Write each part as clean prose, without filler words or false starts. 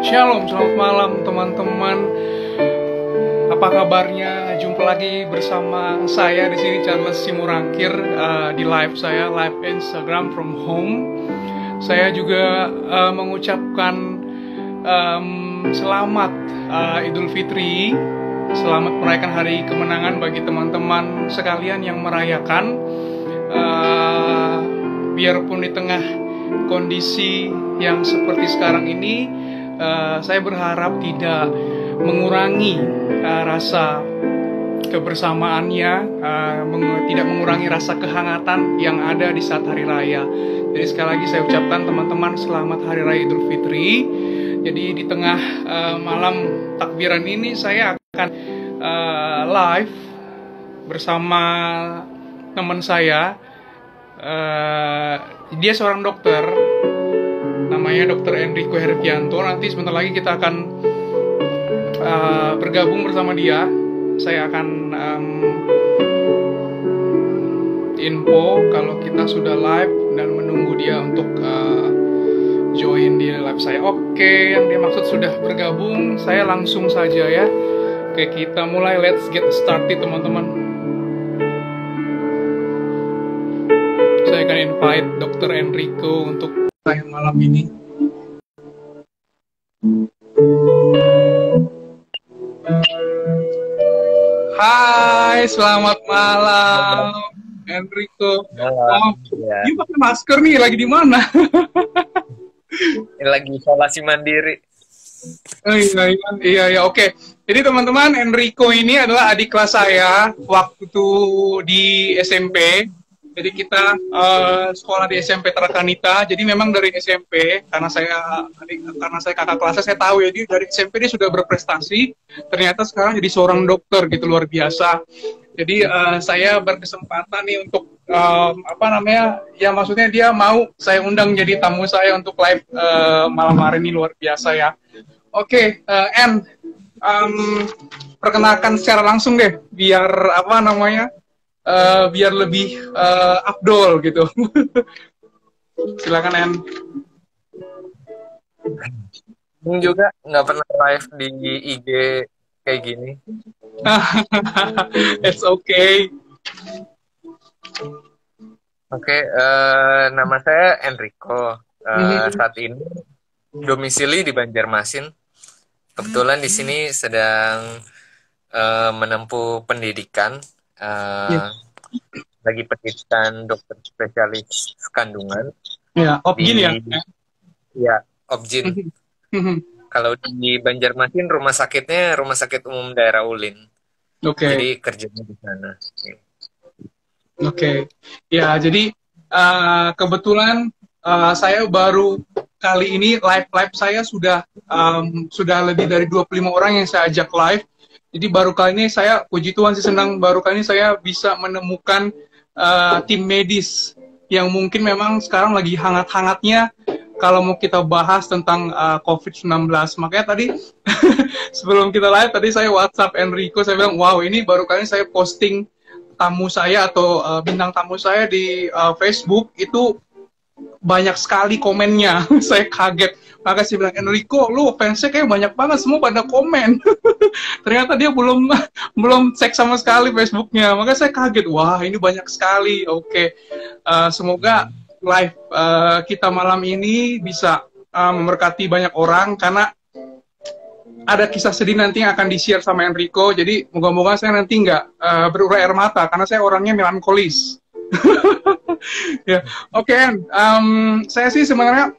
Shalom, selamat malam teman-teman. Apa kabarnya? Jumpa lagi bersama saya di sini Charles Simurangkir di live saya, live Instagram from home. Saya juga mengucapkan selamat Idul Fitri, selamat merayakan hari kemenangan bagi teman-teman sekalian yang merayakan. Biarpun di tengah kondisi yang seperti sekarang ini, saya berharap tidak mengurangi rasa kebersamaannya, tidak mengurangi rasa kehangatan yang ada di saat hari raya. Jadi sekali lagi saya ucapkan teman-teman selamat Hari Raya Idul Fitri. Jadi di tengah malam takbiran ini saya akan live bersama teman saya. Dia seorang dokter, namanya Dr. Enrico Hervianto. Nanti sebentar lagi kita akan bergabung bersama dia. Saya akan info kalau kita sudah live dan menunggu dia untuk join di live saya. Oke, yang dia maksud sudah bergabung, saya langsung saja ya. Oke, kita mulai, let's get started teman-teman. Saya akan invite Dr. Enrico untuk saya malam ini. Hai, selamat malam Enrico. Malam. Ya. Ini pakai masker nih, lagi di mana? Lagi isolasi mandiri. Iya, oke. Jadi teman-teman, Enrico ini adalah adik kelas saya waktu di SMP. Jadi kita sekolah di SMP Tarakanita. Jadi memang dari SMP, karena saya kakak kelasnya, saya tahu ya, dari SMP dia sudah berprestasi. Ternyata sekarang jadi seorang dokter gitu, luar biasa. Jadi saya berkesempatan nih untuk ya maksudnya dia mau saya undang jadi tamu saya untuk live malam hari ini, luar biasa ya. Oke, perkenalkan secara langsung deh, biar biar lebih afdol gitu. Silakan En. Juga nggak pernah live di IG kayak gini. It's okay. Oke, nama saya Enrico. Saat ini domisili di Banjarmasin. Kebetulan di sini sedang menempuh pendidikan. Lagi pendidikan dokter spesialis kandungan. Ya, Obgyn ya? Ya, Obgyn. Kalau di Banjarmasin rumah sakitnya Rumah Sakit Umum Daerah Ulin. Oke. Jadi kerjanya di sana. Oke. Ya, jadi kebetulan saya baru kali ini live saya sudah lebih dari 25 orang yang saya ajak live. Jadi baru kali ini saya, puji Tuhan sih senang, baru kali ini saya bisa menemukan tim medis yang mungkin memang sekarang lagi hangat-hangatnya kalau mau kita bahas tentang COVID-19. Makanya tadi sebelum kita live, tadi saya WhatsApp Enrico, saya bilang, wow, ini baru kali ini saya posting tamu saya atau bintang tamu saya di Facebook, itu banyak sekali komennya. Saya kaget. Maka saya bilang, Enrico, lu fansnya kayak banyak banget, semua pada komen. Ternyata dia belum cek sama sekali Facebooknya. Maka saya kaget, wah ini banyak sekali. Oke. Semoga live kita malam ini bisa memberkati banyak orang, karena ada kisah sedih nanti yang akan di-share sama Enrico. Jadi moga-moga saya nanti nggak berurai air mata, karena saya orangnya melankolis. Ya, oke. Saya sih sebenarnya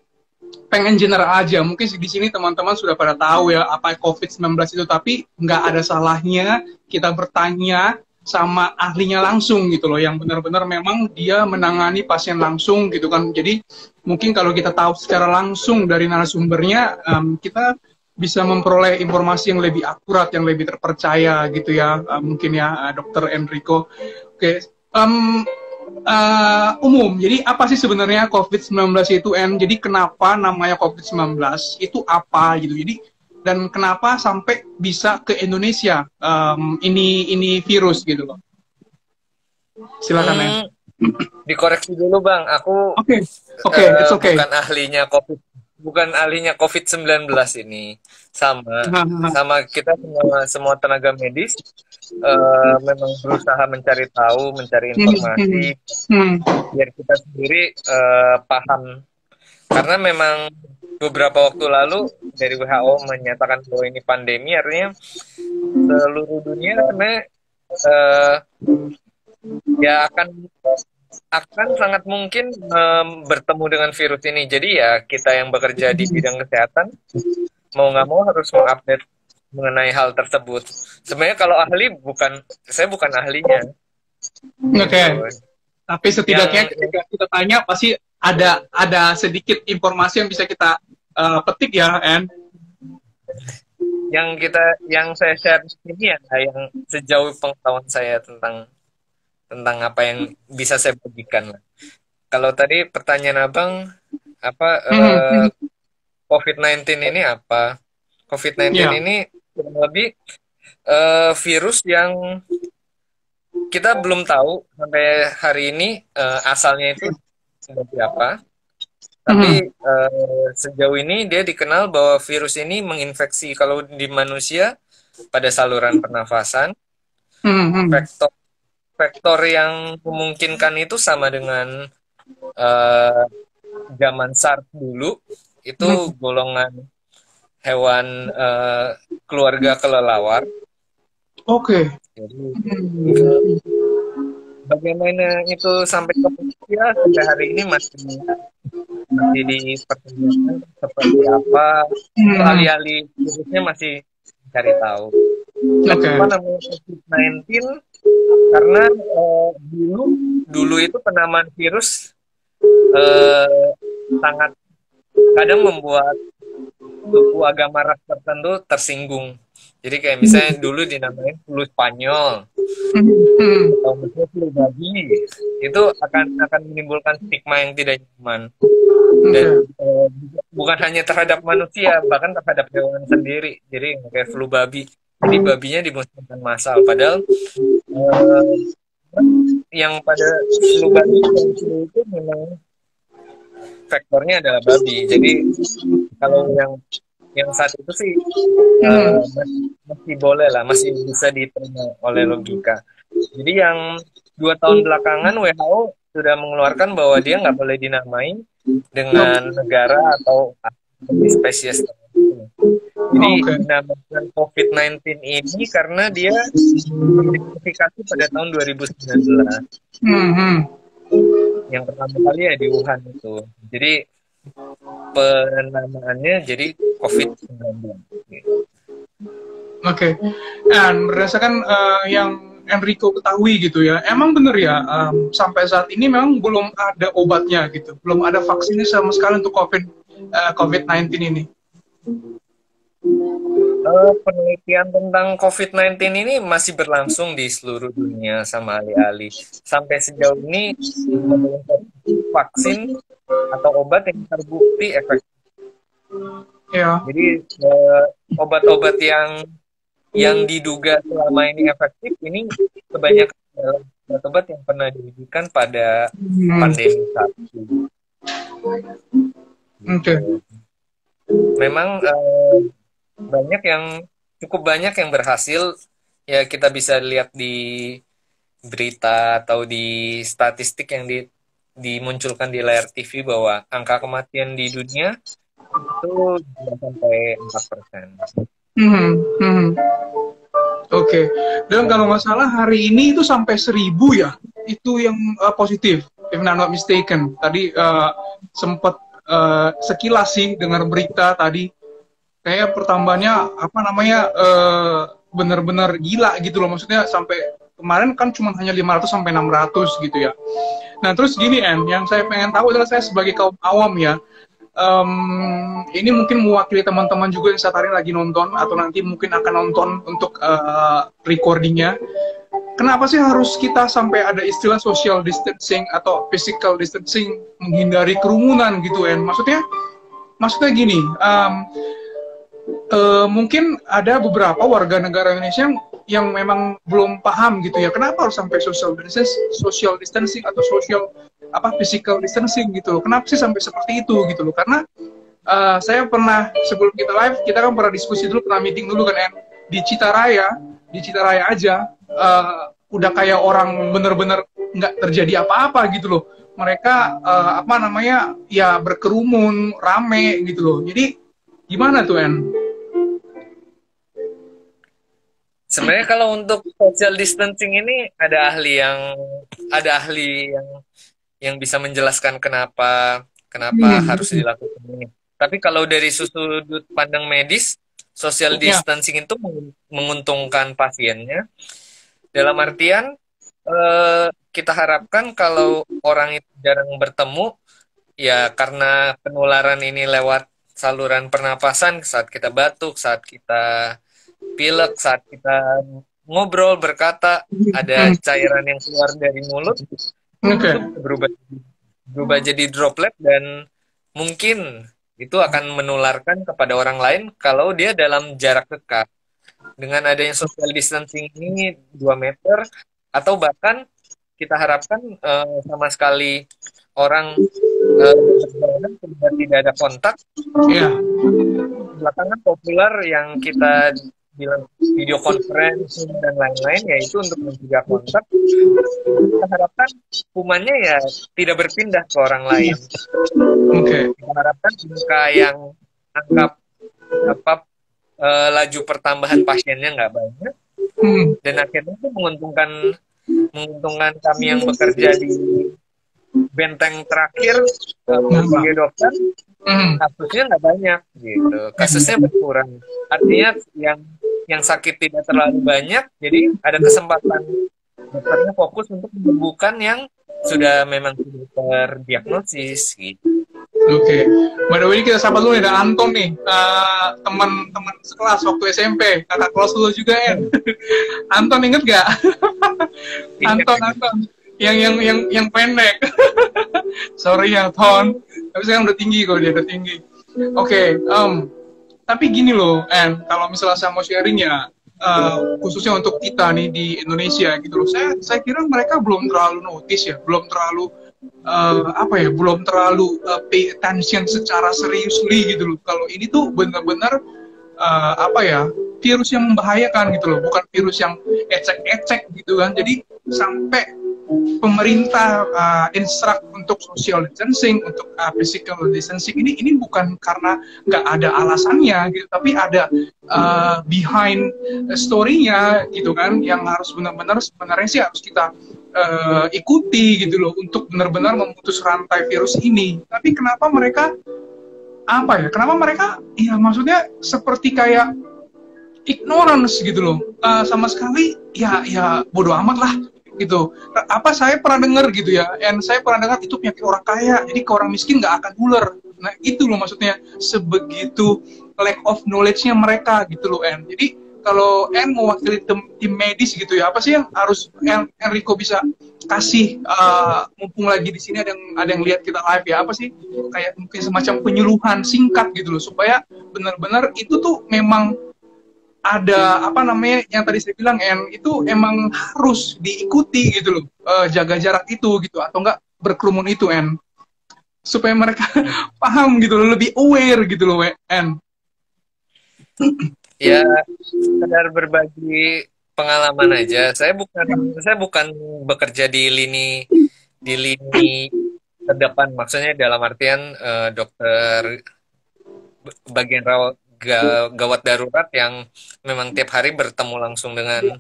pengen general aja. Mungkin di sini teman-teman sudah pada tahu ya apa COVID-19 itu, tapi nggak ada salahnya kita bertanya sama ahlinya langsung gitu loh, yang benar-benar memang dia menangani pasien langsung gitu kan. Jadi mungkin kalau kita tahu secara langsung dari narasumbernya, kita bisa memperoleh informasi yang lebih akurat, yang lebih terpercaya gitu ya. Mungkin ya, Dr. Enrico. Oke. Umum, jadi apa sih sebenarnya COVID-19 itu, Jadi kenapa namanya COVID-19 itu apa gitu, jadi dan kenapa sampai bisa ke Indonesia ini virus gitu loh. Silakan En. Dikoreksi dulu Bang, aku Oke, it's okay. bukan ahlinya COVID-19 bukan ahlinya COVID-19 ini. Sama kita semua tenaga medis memang berusaha mencari tahu, mencari informasi biar kita sendiri paham. Karena memang beberapa waktu lalu dari WHO menyatakan bahwa ini pandemi, artinya seluruh dunia sebenarnya ya akan sangat mungkin bertemu dengan virus ini. Jadi ya kita yang bekerja di bidang kesehatan mau nggak mau harus mengupdate mengenai hal tersebut. Sebenarnya kalau ahli saya bukan ahlinya. Oke. Tapi setidaknya ketika kita tanya pasti ada sedikit informasi yang bisa kita petik ya, En. Yang saya share ini ya yang sejauh pengetahuan saya tentang apa yang bisa saya bagikan. Kalau tadi pertanyaan Abang apa COVID-19 ini apa? COVID-19 ini kurang lebih virus yang kita belum tahu sampai hari ini asalnya itu seperti apa. Tapi sejauh ini dia dikenal bahwa virus ini menginfeksi kalau di manusia pada saluran pernafasan. Faktor yang memungkinkan itu sama dengan zaman SARS dulu, itu golongan hewan keluarga kelelawar. Oke. Jadi bagaimana itu sampai ke manusia sampai hari ini masih dipertanyakan seperti apa, alih-alih virusnya masih cari tahu. Kenapa namanya COVID-19? Karena dulu itu penamaan virus sangat kadang membuat suku agama ras tertentu tersinggung. Jadi kayak misalnya dulu dinamain flu Spanyol atau misalnya flu babi, itu akan menimbulkan stigma yang tidak nyaman. Dan bukan hanya terhadap manusia, bahkan terhadap hewan sendiri. Jadi kayak flu babi, jadi babinya dimusnahkan massal. Padahal yang pada flu babi itu memang faktornya adalah babi. Jadi kalau yang saat itu sih masih boleh lah, masih bisa diterima oleh logika. Jadi yang 2 tahun belakangan WHO sudah mengeluarkan bahwa dia nggak boleh dinamai dengan negara atau spesies. Jadi dinamakan COVID-19 ini karena dia diidentifikasi pada tahun 2019. Yang pertama kali ya di Wuhan itu. Jadi penamaannya jadi COVID-19. Oke. Dan berdasarkan yang Enrico ketahui gitu ya, emang bener ya sampai saat ini memang belum ada obatnya gitu, belum ada vaksinnya sama sekali untuk COVID-19 ini. Penelitian tentang COVID-19 ini masih berlangsung di seluruh dunia sama ahli-ahli. Sampai sejauh ini belum vaksin atau obat yang terbukti efektif. Jadi obat-obat yang diduga selama ini efektif ini kebanyakan adalah obat-obat yang pernah diberikan pada pandemi saat itu. Memang cukup banyak yang berhasil, ya kita bisa lihat di berita atau di statistik yang dimunculkan di layar TV bahwa angka kematian di dunia itu sampai 4%. Oke. Dan kalau nggak salah hari ini itu sampai 1.000 ya, itu yang positif, if I'm not mistaken. Tadi sempat sekilas sih dengar berita tadi. Kayak pertambahannya benar-benar gila gitu loh, maksudnya sampai kemarin kan cuma hanya 500 sampai 600 gitu ya. Nah terus gini yang saya pengen tahu adalah saya sebagai kaum awam ya, ini mungkin mewakili teman-teman juga yang saat hari lagi nonton atau nanti mungkin akan nonton untuk recordingnya. Kenapa sih harus kita sampai ada istilah social distancing atau physical distancing, menghindari kerumunan gitu Maksudnya gini. Mungkin ada beberapa warga negara Indonesia yang memang belum paham gitu ya, kenapa harus sampai social distancing atau physical distancing gitu loh, kenapa sih sampai seperti itu gitu loh, karena saya pernah sebelum kita live, kita kan pernah diskusi dulu, pernah meeting dulu kan, En. Di Citaraya aja, udah kayak orang bener-bener nggak terjadi apa-apa gitu loh. Mereka apa namanya ya berkerumun, rame gitu loh. Jadi gimana tuh, En? Sebenarnya kalau untuk social distancing ini ada ahli yang bisa menjelaskan kenapa harus dilakukan ini. Tapi kalau dari sudut pandang medis, social Ya, distancing itu menguntungkan pasiennya. Dalam artian kita harapkan kalau orang itu jarang bertemu, ya karena penularan ini lewat saluran pernapasan saat kita batuk, saat kita pilek, saat kita ngobrol, berkata, ada cairan yang keluar dari mulut, oke. itu berubah jadi droplet dan mungkin itu akan menularkan kepada orang lain kalau dia dalam jarak dekat. Dengan adanya social distancing ini 2 meter, atau bahkan kita harapkan sama sekali orang berjalanan tidak ada kontak. Ya, Belakangan populer yang kita bilang video conference dan lain-lain, yaitu untuk mencegah kontak. Kita harapkan kumannya ya tidak berpindah ke orang lain. oke. Kita harapkan angka yang anggap apa laju pertambahan pasiennya nggak banyak, dan akhirnya itu menguntungkan kami yang bekerja di benteng terakhir sebagai dokter. Kasusnya nggak banyak gitu, kasusnya berkurang, artinya yang sakit tidak terlalu banyak, jadi ada kesempatan dokternya fokus untuk menyembuhkan yang sudah memang sudah terdiagnosis gitu. Oke. By the way, kita sapa dulu nih, ada Anton nih, teman-teman sekelas waktu SMP, kakak kelas dulu juga, En. Anton inget gak? Anton, yang pendek. Sorry ya, Ton. Tapi sekarang udah tinggi kok, dia udah tinggi. Oke, tapi gini loh, En, kalau misalnya saya mau sharing ya, khususnya untuk kita nih di Indonesia gitu loh, saya kira mereka belum terlalu notice ya, belum terlalu belum terlalu pay attention secara seriously gitu loh. Kalau ini tuh benar-benar virus yang membahayakan gitu loh, bukan virus yang ecek-ecek gitu kan. Jadi sampai pemerintah instruct untuk social distancing, untuk physical distancing, ini bukan karena nggak ada alasannya gitu, tapi ada behind story-nya gitu kan, yang harus benar-benar sebenarnya sih harus kita ikuti gitu loh, untuk benar-benar memutus rantai virus ini. Tapi kenapa mereka ya maksudnya seperti kayak ignorance gitu loh, sama sekali ya bodoh amat lah gitu. Saya pernah dengar gitu ya, saya pernah dengar itu penyakit orang kaya, jadi ke orang miskin nggak akan nular. Nah itu loh maksudnya, sebegitu lack of knowledge-nya mereka gitu loh, Jadi kalau mewakili tim medis gitu ya, apa sih yang harus Enrico bisa kasih, mumpung lagi di sini ada yang lihat kita live ya, apa sih kayak mungkin semacam penyuluhan singkat gitu loh, supaya benar-benar itu tuh memang ada yang tadi saya bilang, itu emang harus diikuti gitu loh, jaga jarak itu gitu, atau enggak berkerumun itu, supaya mereka paham gitu loh, lebih aware gitu loh, Ya, sekedar berbagi pengalaman aja. Saya bukan bekerja di lini terdepan, maksudnya dalam artian dokter bagian gawat darurat yang memang tiap hari bertemu langsung dengan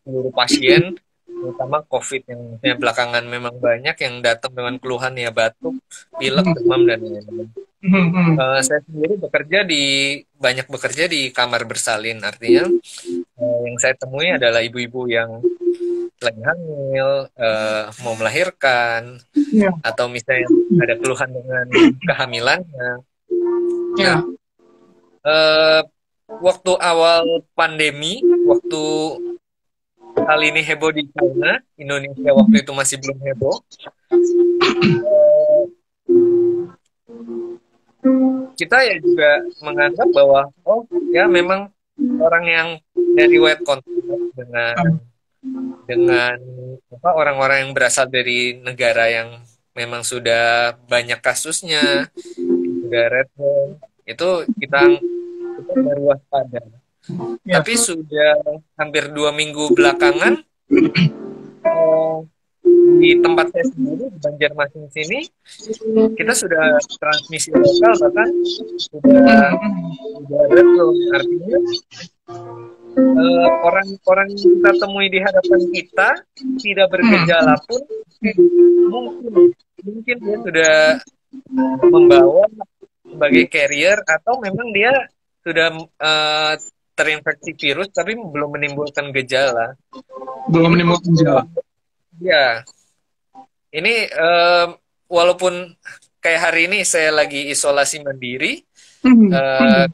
seluruh pasien, terutama COVID yang belakangan memang banyak yang datang dengan keluhan ya batuk, pilek, demam dan lain-lain. Saya sendiri banyak bekerja di kamar bersalin, artinya yang saya temui adalah ibu-ibu yang lagi hamil, mau melahirkan, atau misalnya ada keluhan dengan kehamilannya. Nah, waktu awal pandemi, waktu hal ini heboh di China, Indonesia waktu itu masih belum heboh. Kita ya juga menganggap bahwa memang orang yang dari wet contact dengan orang-orang yang berasal dari negara yang memang sudah banyak kasusnya, sudah red zone, itu kita baru waspada. Ya. Tapi sudah hampir 2 minggu belakangan eh, di tempat saya sendiri di Banjarmasin sini kita sudah transmisi lokal, bahkan sudah red zone. Artinya orang-orang yang kita temui di hadapan kita tidak bergejala pun mungkin dia sudah membawa sebagai carrier, atau memang dia sudah terinfeksi virus tapi belum menimbulkan gejala. Belum menimbulkan gejala. Ya, ini walaupun kayak hari ini saya lagi isolasi mandiri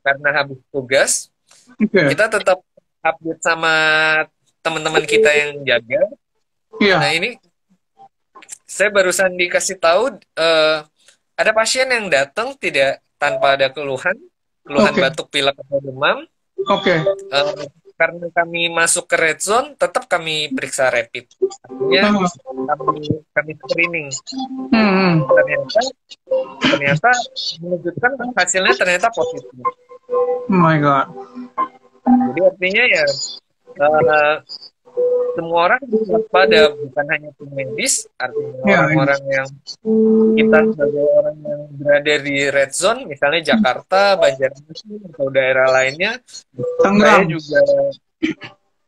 karena habis tugas, kita tetap update sama teman-teman kita yang jaga. Nah, ini saya barusan dikasih tahu ada pasien yang datang tidak tanpa ada keluhan batuk pilek atau demam. Karena kami masuk ke red zone, tetap kami periksa rapid. Artinya kami screening. Ternyata menunjukkan hasilnya ternyata positif. Oh my God. Jadi artinya ya semua orang waspada, bukan hanya tim medis, artinya orang-orang yang kita sebagai orang yang berada di red zone, misalnya Jakarta, Banjarmasin atau daerah lainnya,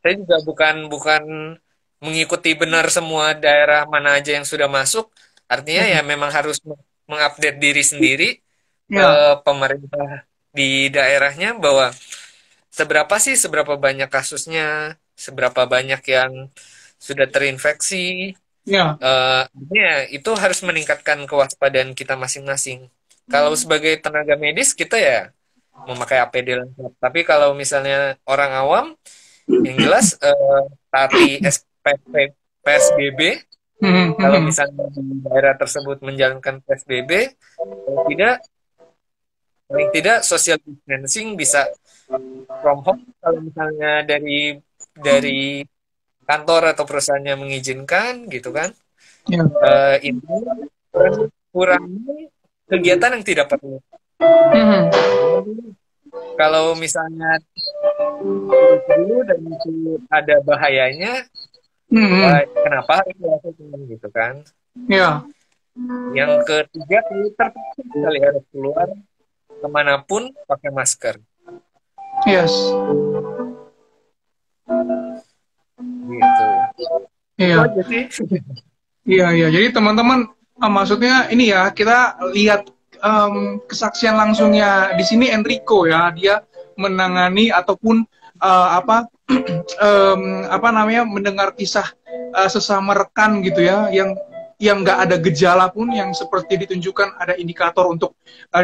saya juga bukan mengikuti benar semua daerah mana aja yang sudah masuk. Artinya ya memang harus mengupdate diri sendiri ke pemerintah di daerahnya bahwa seberapa banyak kasusnya, seberapa banyak yang sudah terinfeksi. Ya, itu harus meningkatkan kewaspadaan kita masing-masing. Kalau sebagai tenaga medis kita ya memakai APD lengkap. Tapi kalau misalnya orang awam, yang jelas taati PSBB. Kalau misalnya di daerah tersebut menjalankan PSBB, paling tidak social distancing bisa from home. Kalau misalnya dari kantor atau perusahaannya mengizinkan, gitu kan? Intinya kurangi kegiatan yang tidak perlu. Kalau misalnya dulu dan itu ada bahayanya, kenapa harus dilakukan, gitu kan? Yang ketiga, terpaksa sekali harus keluar kemanapun pakai masker. Yes. Gitu. Iya. Iya. Jadi teman-teman, maksudnya ini ya, kita lihat kesaksian langsungnya di sini Enrico ya, dia menangani ataupun mendengar kisah sesama rekan gitu ya, yang nggak ada gejala pun, yang seperti ditunjukkan ada indikator untuk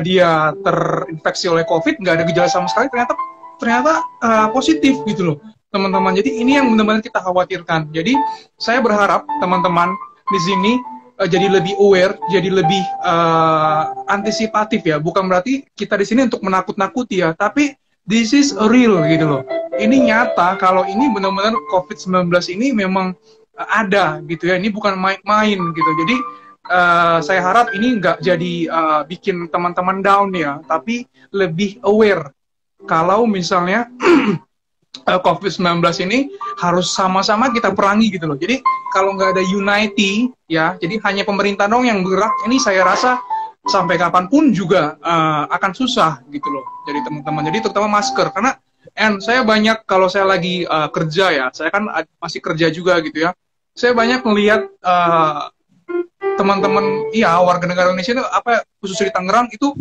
dia terinfeksi oleh COVID, nggak ada gejala sama sekali, ternyata positif gitu loh teman-teman. Jadi ini yang benar-benar kita khawatirkan. Jadi saya berharap teman-teman di sini jadi lebih aware, jadi lebih antisipatif ya. Bukan berarti kita di sini untuk menakut-nakuti ya, tapi this is real gitu loh. Ini nyata kalau ini benar-benar COVID-19 ini memang ada gitu ya. Ini bukan main-main gitu. Jadi saya harap ini nggak jadi bikin teman-teman down ya, tapi lebih aware kalau misalnya COVID-19 ini harus sama-sama kita perangi gitu loh. Jadi kalau nggak ada unity ya, jadi hanya pemerintah dong yang bergerak, ini saya rasa sampai kapanpun juga akan susah gitu loh. Jadi teman-teman, jadi terutama masker, karena saya banyak kalau saya lagi kerja ya, saya kan masih kerja juga gitu ya, saya banyak melihat teman-teman warga negara Indonesia itu khusus di Tangerang itu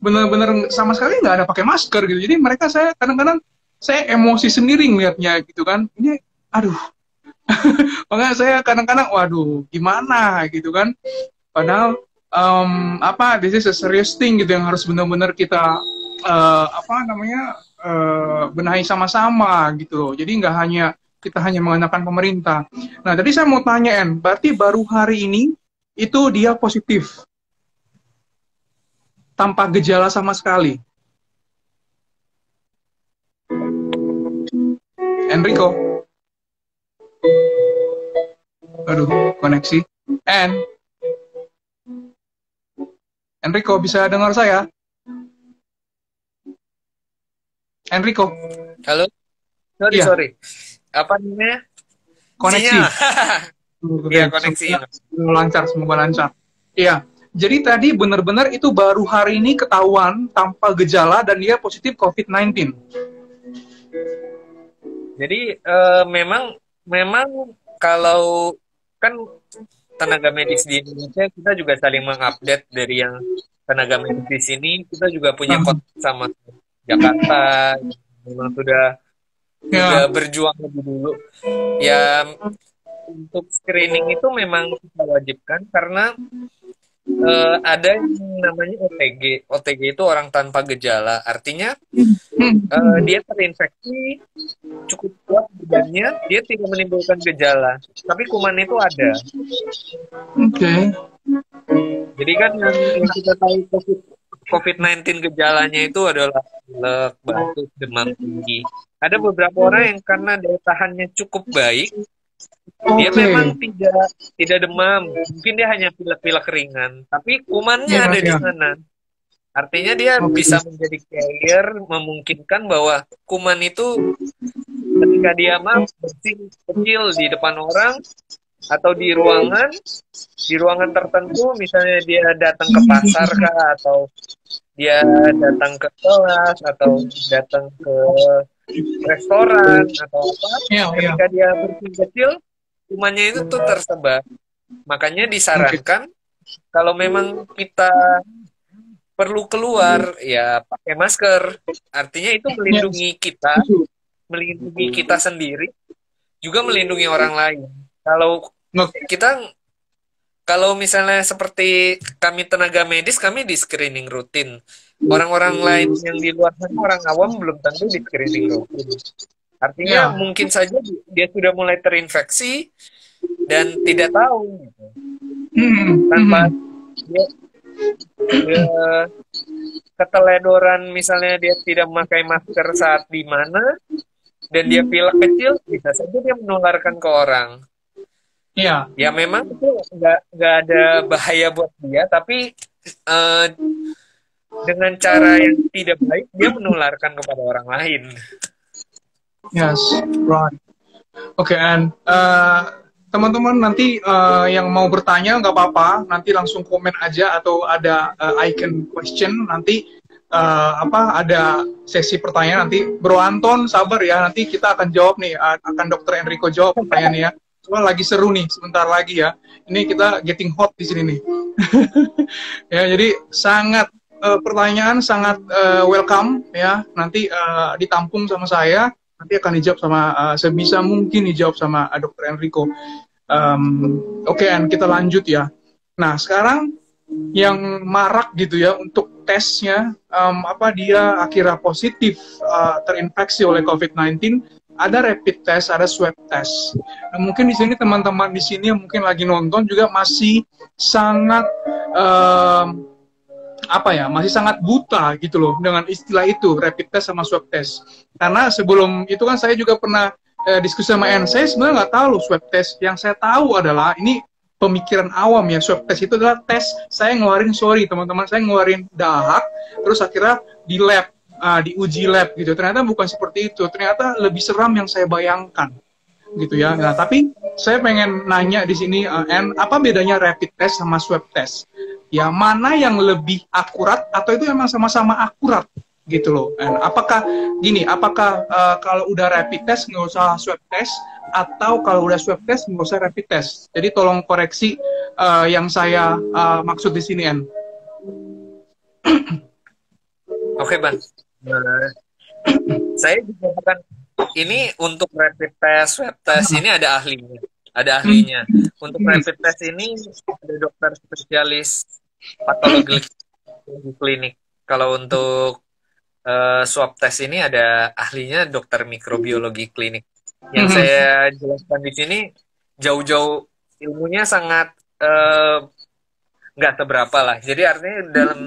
benar-benar sama sekali nggak ada pakai masker gitu. Jadi mereka, saya kadang-kadang saya emosi sendiri ngelihatnya gitu kan, ini aduh. Makanya saya kadang-kadang waduh gimana gitu kan, padahal this is a serious thing gitu yang harus benar-benar kita benahi sama-sama gitu. Jadi nggak hanya kita mengandalkan pemerintah. Nah, tadi saya mau tanya, berarti baru hari ini itu dia positif tanpa gejala sama sekali. Enrico. Aduh, koneksi. Enrico, bisa dengar saya? Enrico. Halo, sorry, Iya, sorry. Apa namanya? koneksi. Sinyal. Oke, Iya, koneksi. semoga lancar, semoga lancar. Iya, jadi tadi benar-benar itu baru hari ini ketahuan tanpa gejala dan dia positif COVID-19. Jadi memang memang kalau kan tenaga medis di Indonesia kita juga saling mengupdate dari yang tenaga medis di sini kita juga punya Hmm. kontak sama Jakarta memang sudah Ya, berjuang lebih dulu ya untuk screening itu memang kita wajibkan karena ada yang namanya OTG. OTG itu orang tanpa gejala artinya dia terinfeksi cukup kuat badannya dia tidak menimbulkan gejala tapi kuman itu ada. oke. Jadi kan yang kita tahu COVID-19 gejalanya itu adalah pilek, batuk, demam tinggi. Ada beberapa orang yang karena daya tahannya cukup baik, dia Oke. memang tidak demam, mungkin dia hanya pilek-pilek ringan, tapi kumannya Ya, ada di ya. sana. Artinya dia Oke. bisa menjadi carrier, memungkinkan bahwa kuman itu ketika dia bersin kecil di depan orang atau di ruangan tertentu, misalnya dia datang ke pasar kah, atau dia datang ke kelas, atau datang ke restoran, atau apa, Ya, ya. ketika dia bersin kecil, kumannya itu tuh tersebar. Makanya Oke. disarankan, kalau memang kita perlu keluar, ya pakai masker. Artinya itu Ya, melindungi kita sendiri, juga melindungi orang lain. Kalau oke. kita Kalau misalnya seperti kami tenaga medis, kami di screening rutin. Orang-orang lain yang di luar sana, orang awam belum tentu di screening rutin. Artinya Ya. mungkin saja dia sudah mulai terinfeksi dan tidak tahu. Gitu. Hmm, Tanpa hmm. dia keteledoran, misalnya dia tidak memakai masker saat di mana, dan dia pilek kecil, bisa saja dia menularkan ke orang. Ya. Ya memang itu nggak ada bahaya buat dia, tapi eh, dengan cara yang tidak baik dia menularkan kepada orang lain. Yes. Right. Oke, and teman-teman nanti yang mau bertanya nggak apa-apa, nanti langsung komen aja atau ada icon question nanti ada sesi pertanyaan nanti. Bro Anton sabar ya, nanti kita akan jawab nih, akan Dokter Enrico jawab pertanyaannya ya. Soalnya lagi seru nih, sebentar lagi ya. Ini kita getting hot di sini nih. Ya, jadi sangat pertanyaan sangat welcome ya. Nanti ditampung sama saya, nanti akan dijawab sama sebisa mungkin dijawab sama Dokter Enrico. Oke, and kita lanjut ya. Nah, sekarang yang marak gitu ya untuk tesnya, apa dia akhirnya positif terinfeksi oleh COVID-19, ada rapid test, ada swab test. Nah, mungkin di sini teman-teman di sini yang mungkin lagi nonton juga masih sangat masih sangat buta gitu loh dengan istilah itu rapid test sama swab test. Karena sebelum itu kan saya juga pernah diskusi sama En, saya sebenarnya nggak tahu loh swab test. Yang saya tahu adalah ini pemikiran awam ya, swab test itu adalah tes saya ngeluarin, sorry teman-teman, saya ngeluarin dahak terus akhirnya di lab, diuji lab gitu. Ternyata bukan seperti itu, ternyata lebih seram yang saya bayangkan gitu ya. Nah, tapi saya pengen nanya di sini, En, apa bedanya rapid test sama swab test? Ya, mana yang lebih akurat atau itu memang sama-sama akurat gitu loh. En, apakah gini, apakah kalau udah rapid test nggak usah swab test atau kalau udah swab test nggak usah rapid test? Jadi tolong koreksi yang saya maksud di sini, En. Oke, Bang. Saya juga bukan ini untuk rapid test, swab test ini ada ahlinya. Ada ahlinya. Untuk rapid test ini ada dokter spesialis patologi klinik. Kalau untuk swab test ini ada ahlinya dokter mikrobiologi klinik. Yang saya jelaskan di sini jauh-jauh ilmunya sangat nggak seberapa lah. Jadi artinya dalam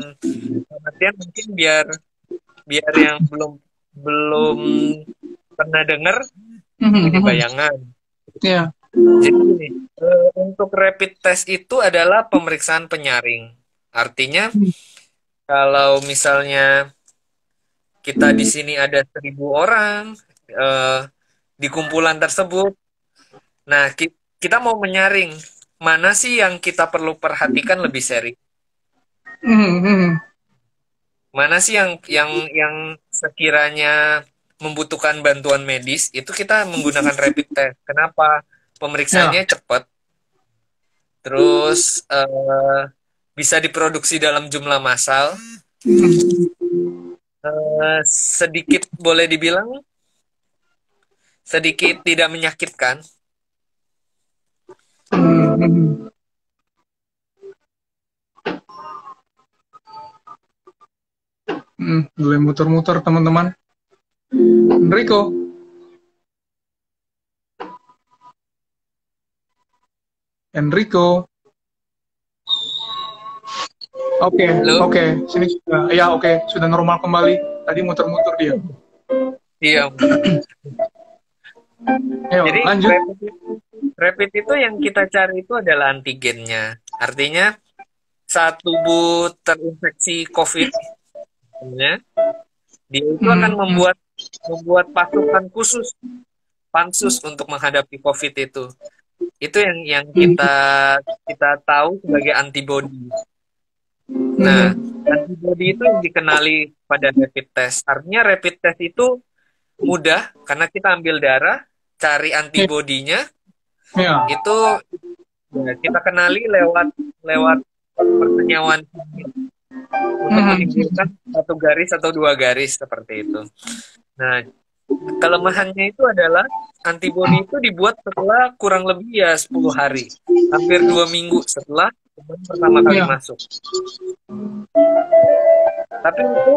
artian mungkin biar yang belum pernah dengar punya bayangan. Yeah. Jadi untuk rapid test itu adalah pemeriksaan penyaring. Artinya kalau misalnya kita di sini ada 1.000 orang di kumpulan tersebut. Nah, kita mau menyaring mana sih yang kita perlu perhatikan lebih serius. Mana sih yang sekiranya membutuhkan bantuan medis, itu kita menggunakan rapid test. Kenapa? Pemeriksaannya cepat. Terus bisa diproduksi dalam jumlah massal. Sedikit boleh dibilang sedikit tidak menyakitkan. Boleh muter-muter teman-teman. Enrico. Oke, sini sudah. Ya, oke, sudah normal kembali. Tadi muter-muter dia. Iya. Jadi lanjut. Rapid itu yang kita cari itu adalah antigennya. Artinya saat tubuh terinfeksi COVID, dia itu akan membuat pasukan khusus, pansus untuk menghadapi COVID itu. Itu yang kita tahu sebagai antibody. Nah, antibody itu yang dikenali pada rapid test. Artinya rapid test itu mudah karena kita ambil darah, cari antibodinya, itu ya, kita kenali lewat persenyawaan untuk menimbulkan 1 garis atau 2 garis seperti itu. Nah, kelemahannya itu adalah antibodi itu dibuat setelah kurang lebih ya 10 hari, hampir 2 minggu setelah pertama kali masuk. Tapi itu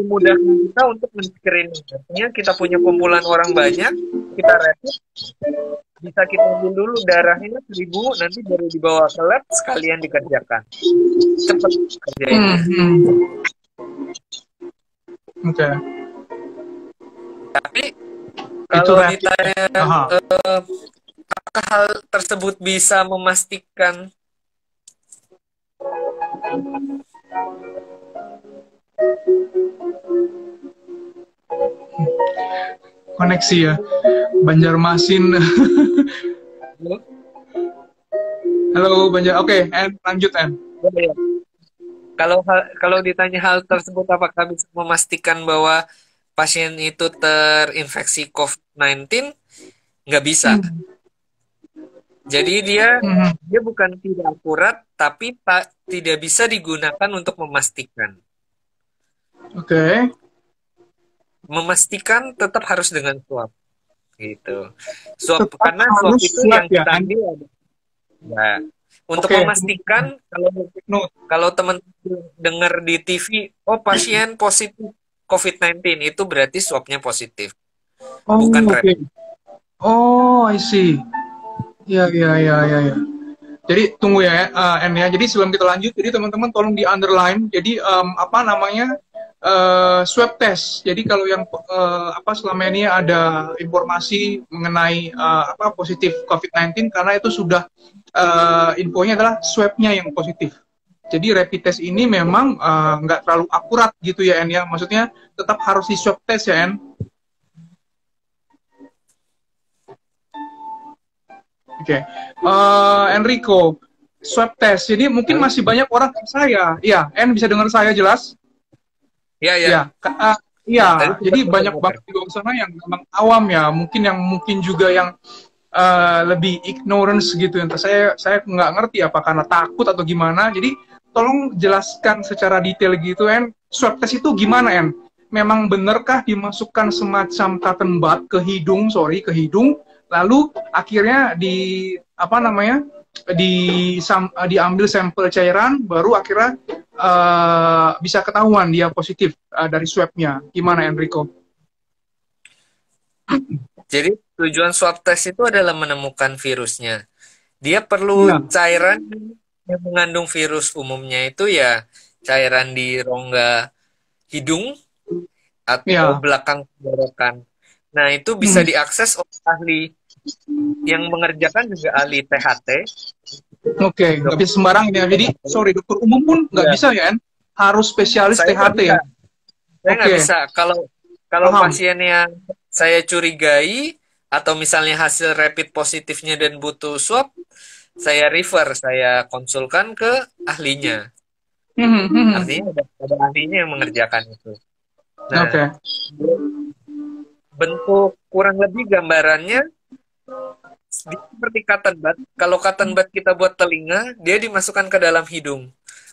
memudahkan kita untuk men-screening. Artinya kita punya kumpulan orang banyak, kita rapid, bisa kita ambil dulu darahnya 1.000, nanti baru dibawa ke lab sekalian dikerjakan. Cepat kerjanya. Oke. Tapi kalau ditanya apakah hal tersebut bisa memastikan koneksi ya, Banjarmasin. Halo Banjar, oke, lanjut N. Kalau ditanya hal tersebut apakah bisa memastikan bahwa pasien itu terinfeksi COVID-19, nggak bisa. Jadi dia bukan tidak akurat, tapi tidak bisa digunakan untuk memastikan. Oke. Memastikan tetap harus dengan swab, gitu. Swab karena swab itu yang kita ambil ada. Nah, untuk memastikan kalau teman-teman dengar di TV, pasien positif COVID-19, itu berarti swabnya positif, bukan rapid. I see. Ya. Jadi tunggu ya, N ya. Jadi sebelum kita lanjut, jadi teman-teman tolong di underline. Jadi swab test. Jadi kalau yang selama ini ada informasi mengenai positif COVID-19, karena itu sudah infonya adalah swabnya yang positif. Jadi rapid test ini memang nggak terlalu akurat gitu ya, N ya. Maksudnya tetap harus di swab test ya, N. Oke. Enrico, swab test. Jadi mungkin masih banyak orang saya. Iya, N bisa dengar saya jelas? Iya. Jadi banyak banget di luar sana yang memang awam ya. Mungkin juga yang lebih ignorance gitu. Saya nggak ngerti apa karena takut atau gimana. Jadi tolong jelaskan secara detail gitu, En. Swab test itu gimana, En? Memang benarkah dimasukkan semacam cotton bud ke hidung, lalu akhirnya diambil sampel cairan, baru akhirnya bisa ketahuan dia positif dari swabnya. Gimana, Enrico? Jadi tujuan swab test itu adalah menemukan virusnya. Dia perlu cairan yang mengandung virus, umumnya itu ya cairan di rongga hidung atau belakang tenggorokan. Nah, itu bisa diakses oleh ahli yang mengerjakan juga ahli THT. Oke, nggak bisa sembarang ya. Jadi, dokter umum pun nggak bisa ya, Harus spesialis THT ya? Saya nggak Oke, bisa. Kalau kalau paham. pasien yang saya curigai atau misalnya hasil rapid positifnya dan butuh swab, saya refer, saya konsulkan ke ahlinya. Mhm, mhm. Artinya ada ahlinya yang mengerjakan itu. Nah, Oke. bentuk kurang lebih gambarannya seperti cotton bud. Kalau cotton bud kita buat telinga, dia dimasukkan ke dalam hidung.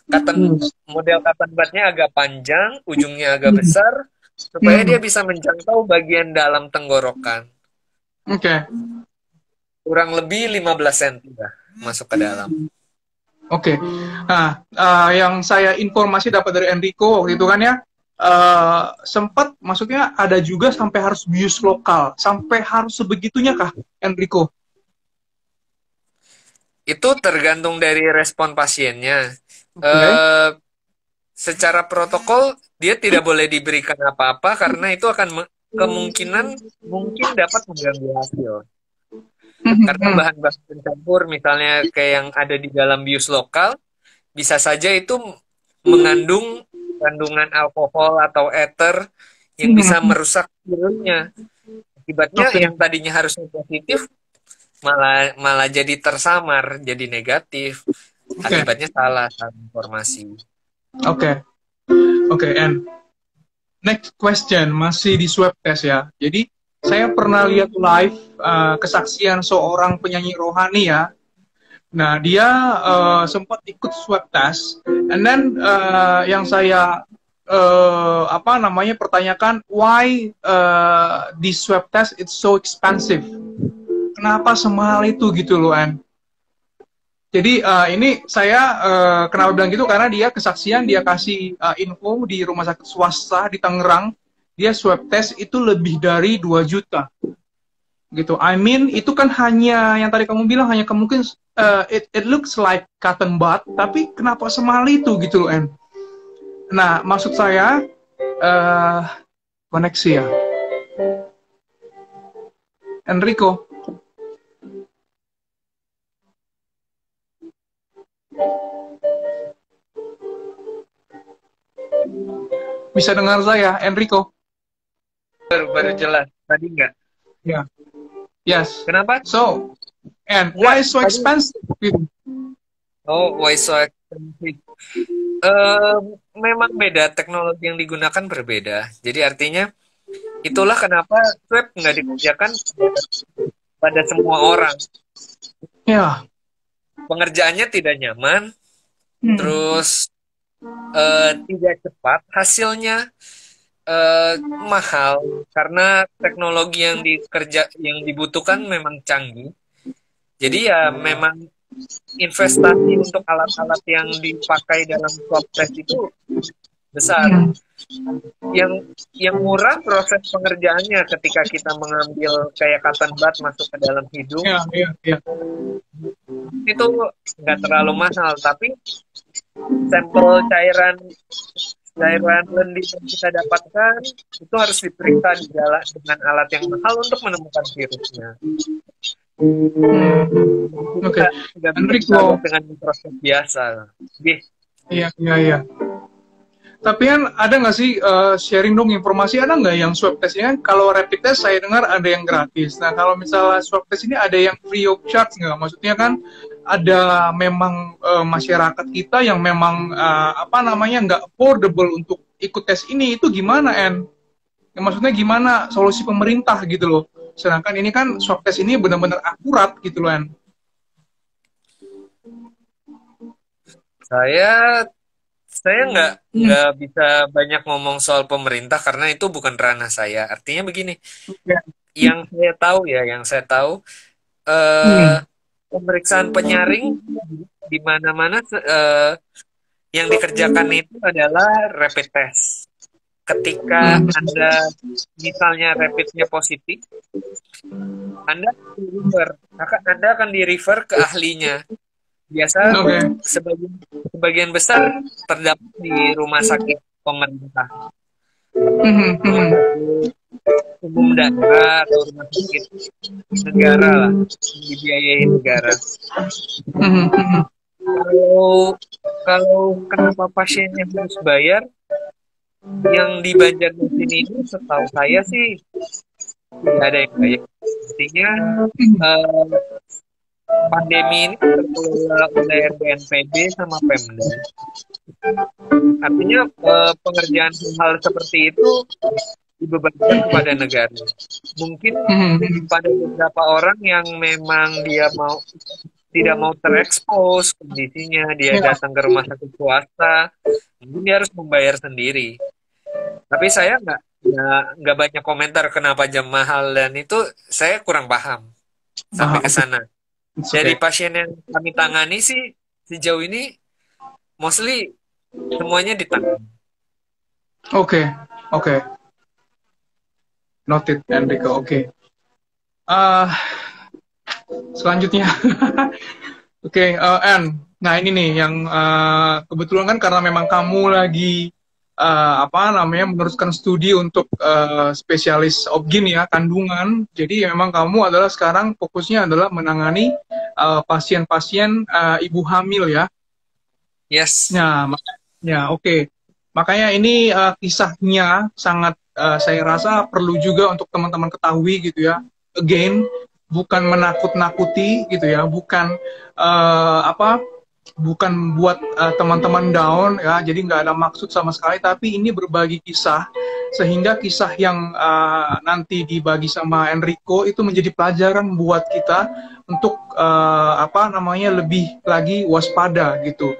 Hmm. Model cotton budnya agak panjang, ujungnya agak Hmm. besar, supaya dia Hmm. bisa menjangkau bagian dalam tenggorokan. Oke. Kurang lebih 15 cm lah masuk ke dalam. Oke. Nah, yang saya informasi dapat dari Enrico waktu itu kan ya, sempat maksudnya ada juga sampai harus bius lokal, sampai harus sebegitunya kah, Enrico? Itu tergantung dari respon pasiennya. Oke. Eh, Secara protokol dia tidak boleh diberikan apa-apa karena itu akan kemungkinan mungkin dapat mengganggu hasil. Hmm, Karena hmm, bahan-bahan pencampur misalnya kayak yang ada di dalam bius lokal bisa saja itu mengandung kandungan alkohol atau ether yang hmm. bisa merusak virusnya. Akibatnya Oke. yang tadinya harusnya positif malah malah jadi tersamar, jadi negatif. Oke. Akibatnya salah informasi. Oke. Oke. And next question masih di swab test ya. Jadi saya pernah lihat live kesaksian seorang penyanyi rohani ya. Nah, dia sempat ikut swab test, and then yang saya apa namanya pertanyakan, why di swab test it's so expensive? Kenapa semahal itu gitu loh, An? Jadi ini saya kenapa bilang gitu karena dia kesaksian dia kasih info di rumah sakit swasta di Tangerang, dia swab test itu lebih dari 2 juta gitu. I mean itu kan hanya yang tadi kamu bilang hanya kemungkinan it looks like cotton bud, tapi kenapa semahal itu gitu loh, En? Nah, maksud saya uh, koneksi ya, Enrico bisa dengar saya, Enrico? Baru jelas. Tadi enggak. Ya, yeah. Yes. Kenapa? So, and Enggak. why so Tadi. expensive? Oh, why so expensive? Memang beda, teknologi yang digunakan berbeda. Jadi artinya itulah kenapa swab nggak dikerjakan pada semua orang. Ya. Yeah. Pengerjaannya tidak nyaman, terus tidak cepat, hasilnya mahal karena teknologi yang dibutuhkan memang canggih. Jadi ya memang investasi untuk alat-alat yang dipakai dalam swab test itu besar. Yang murah proses pengerjaannya ketika kita mengambil kayak cotton bud masuk ke dalam hidung. Itu nggak terlalu mahal, tapi sampel cairan lendir yang kita dapatkan itu harus diperiksa dengan alat yang mahal untuk menemukan virusnya. Oke. Enrico dengan proses biasa. Iya. Tapi kan ada nggak sih sharing dong informasi, ada nggak yang swab testnya? Kalau rapid test saya dengar ada yang gratis. Nah kalau misalnya swab test ini ada yang free of charge nggak? Maksudnya kan ada memang masyarakat kita yang memang apa namanya nggak affordable untuk ikut tes ini, itu gimana, En? Ya, maksudnya gimana solusi pemerintah gitu loh? Sedangkan ini kan swab test ini benar-benar akurat gitu loh, En. Saya nggak bisa banyak ngomong soal pemerintah karena itu bukan ranah saya. Artinya begini, yang saya tahu pemeriksaan penyaring di mana-mana yang dikerjakan itu adalah rapid test. Ketika Anda misalnya rapidnya positif, Anda akan di-refer ke ahlinya. Biasa sebagian besar terdapat di rumah sakit pemerintah, umum daerah atau rumah sakit negara lah, dibiayai negara. Kalau kenapa pasiennya harus bayar? yang di Banjarmasin ini setahu saya sih tidak ada yang baik. Artinya eh, pandemi ini terkelola oleh BNPB sama Pemda. Artinya pengerjaan hal seperti itu dibebankan kepada negara. Mungkin pada beberapa orang yang memang dia tidak mau terekspos kondisinya, dia Ya. datang ke rumah sakit swasta, mungkin dia harus membayar sendiri. Tapi saya nggak banyak komentar kenapa jam mahal, dan itu saya kurang paham sampai ke Oke. sana. It's Dari okay. pasien yang kami tangani sih sejauh ini mostly semuanya ditangani. Oke. Oke. Noted, Enrico. Oke. Ah, selanjutnya. Oke, Anne. Nah, ini nih yang kebetulan kan karena memang kamu lagi apa namanya meneruskan studi untuk spesialis obgyn ya, kandungan. Jadi memang kamu adalah sekarang fokusnya adalah menangani pasien-pasien ibu hamil ya. Yes. Ya, ya, oke. Makanya ini kisahnya sangat saya rasa perlu juga untuk teman-teman ketahui gitu ya. Again, bukan menakut-nakuti gitu ya, bukan apa, bukan buat teman-teman down ya. Jadi nggak ada maksud sama sekali, tapi ini berbagi kisah sehingga kisah yang nanti dibagi sama Enrico itu menjadi pelajaran buat kita untuk apa namanya lebih lagi waspada gitu,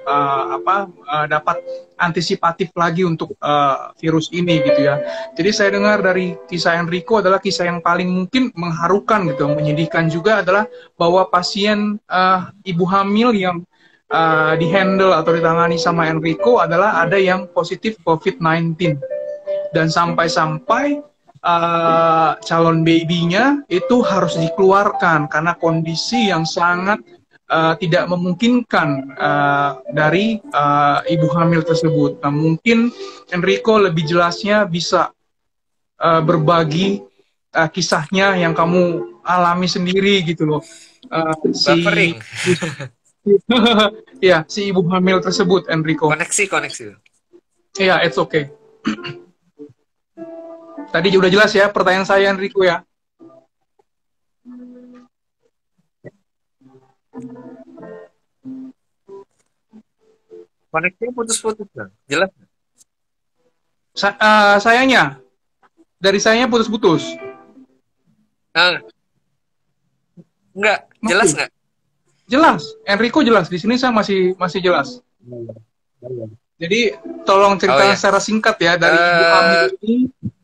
dapat antisipatif lagi untuk virus ini gitu ya. Jadi saya dengar dari kisah Enrico adalah kisah yang paling mungkin mengharukan gitu, menyedihkan juga adalah bahwa pasien ibu hamil yang dihandle atau ditangani sama Enrico adalah ada yang positif COVID-19 dan sampai-sampai calon babynya itu harus dikeluarkan karena kondisi yang sangat tidak memungkinkan dari ibu hamil tersebut. Nah, mungkin Enrico lebih jelasnya bisa berbagi kisahnya yang kamu alami sendiri gitu loh. Si Buffering. ya, si ibu hamil tersebut, Enrico. Koneksi. Iya, it's okay. Tadi udah jelas ya pertanyaan saya, Enrico ya. Koneksinya putus-putus kan? Jelas. Sayangnya, dari sayanya putus-putus. Enggak, jelas nggak? Jelas, Enrico jelas. Di sini saya masih jelas. Jadi tolong ceritakan secara singkat ya dari ibu hamil ini.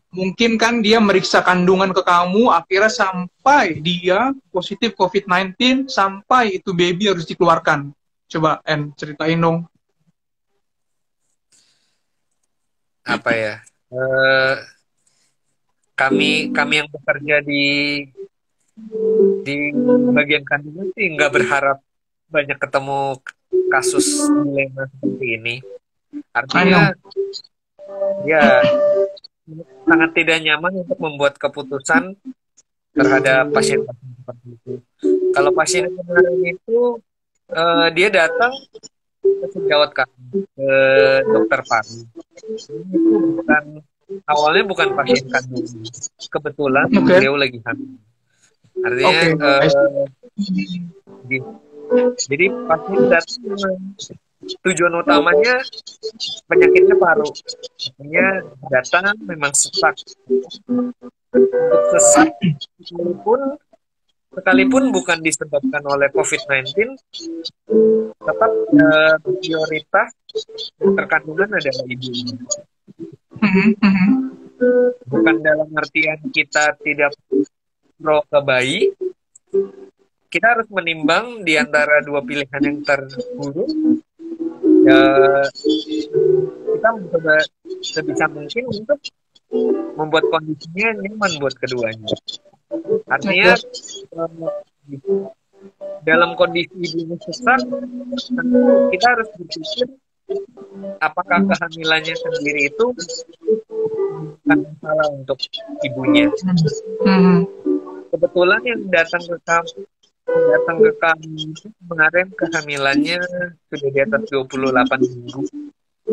Mungkin kan dia meriksa kandungan ke kamu, akhirnya sampai dia positif COVID-19, sampai itu baby harus dikeluarkan. Coba En, ceritain dong. Apa ya? Kami yang bekerja di bagian kandungan sih nggak berharap banyak ketemu kasus dilema seperti ini. Artinya ya sangat tidak nyaman untuk membuat keputusan terhadap pasien-pasien seperti itu. Kalau pasien kemarin itu dia datang ke sejawat kami, ke dokter paru. Awalnya bukan pasien kandungan. Kebetulan beliau lagi hamil. Artinya jadi pasien datang, tujuan utamanya penyakitnya paru. Artinya datang memang sesak. Untuk sesak sekalipun bukan disebabkan oleh COVID-19, tetap prioritas terkandungan adalah ibunya. Bukan dalam artian kita tidak pro ke bayi, kita harus menimbang di antara dua pilihan yang terburuk. Kita mencoba sebisa mungkin untuk membuat kondisinya nyaman buat keduanya. Artinya dalam kondisi ibunya sesak, tentu kita harus berpikir apakah kehamilannya sendiri itu bukan salah untuk ibunya. Kebetulan yang datang ke kami kemarin kehamilannya sudah di atas 28 minggu.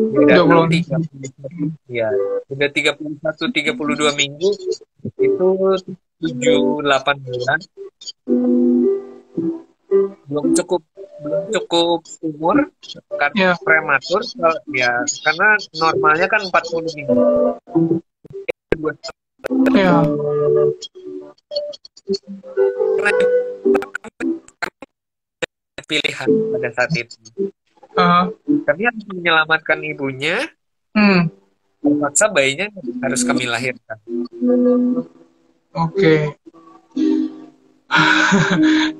Dia datang 20. 31, ya, udah 32 minggu, itu 7-8 bulan, belum cukup umur karena Ya, prematur, ya, karena normalnya kan 40 minggu. ya. Karena pilihan pada saat itu. Uh, Kami harus menyelamatkan ibunya, hmm, terpaksa bayinya harus kami lahirkan. oke.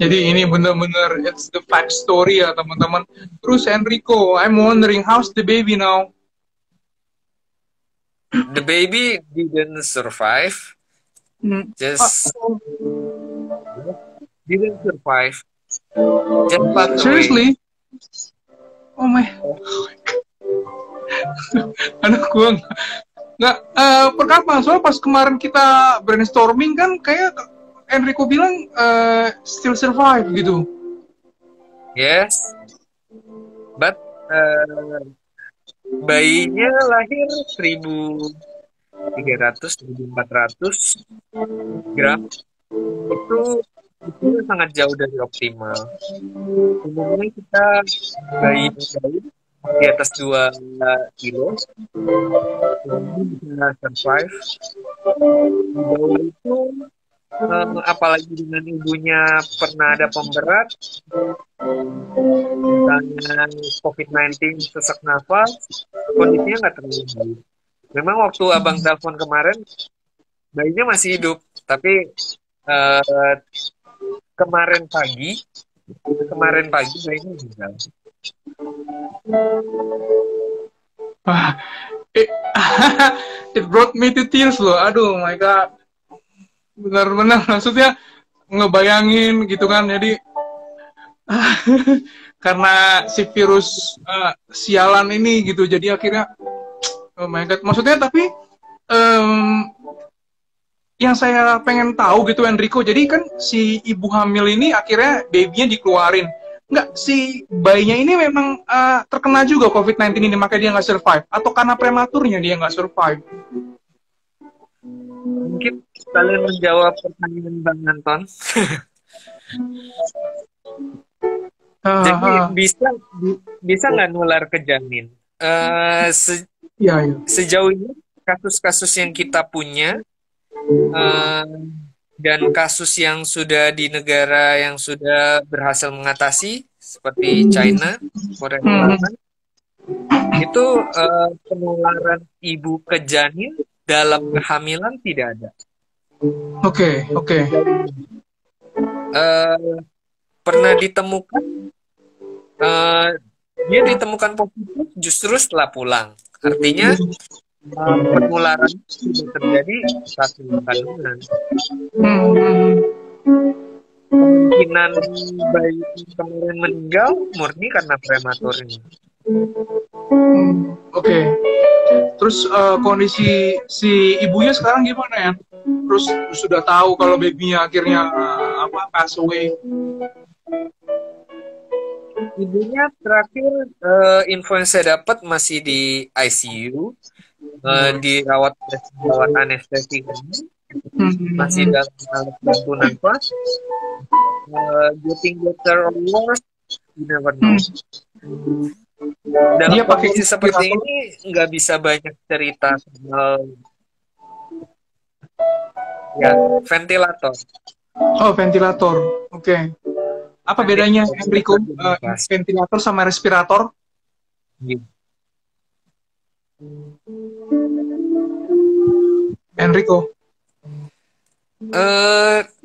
Jadi ini benar-benar it's the fact story ya teman-teman. Terus Enrico, I'm wondering how's the baby now? The baby didn't survive, Hmm. Ah, just didn't survive, just passed away. seriously? Oh my, aduh gue nggak perkataan soalnya pas kemarin kita brainstorming kan kayak Enrico bilang still survive gitu. Yes, but bayinya lahir 1.300 1.400 gram, itu sangat jauh dari optimal. Umumnya kita bayi di atas 2 kilo ini bisa survive. Di bawah itu, apalagi dengan ibunya pernah ada pemberat, misalnya COVID-19, sesak nafas, kondisinya nggak terlalu baik. Memang waktu abang telepon kemarin, bayinya masih hidup, tapi kemarin pagi bayinya meninggal. Wah, it, it brought me to tears loh. Aduh, my God. Benar-benar maksudnya ngebayangin gitu kan. Jadi karena si virus sialan ini gitu. Jadi akhirnya oh my God. Maksudnya tapi yang saya pengen tahu gitu Enrico. Jadi kan si ibu hamil ini akhirnya babynya dikeluarin. Enggak, si bayinya ini memang terkena juga COVID-19 ini, makanya dia nggak survive. Atau karena prematurnya dia nggak survive? Mungkin kalian menjawab pertanyaan Bang Anton. Jadi bisa nggak nular ke janin? Ya, ya. Sejauh ini kasus-kasus yang kita punya dan kasus yang sudah di negara yang sudah berhasil mengatasi seperti China, Korea Selatan, itu penularan ibu ke janin dalam kehamilan tidak ada. Oke. Pernah ditemukan, dia ditemukan positif justru setelah pulang. Artinya penularan sudah terjadi saat kandungan. Kemungkinan bayi kemarin meninggal murni karena prematur ini. Oke. Terus kondisi si ibunya sekarang gimana ya? Terus sudah tahu kalau babynya akhirnya pass away. Ibunya terakhir info yang saya dapat masih di ICU, dirawat anestesi, masih dalam alat bantu nafas. Getting better or worse, you never know. Dalam kondisi seperti ini nggak bisa banyak cerita soal ventilator. Oh, ventilator. Oke. Apa bedanya Enrico ventilator sama respirator? Enrico.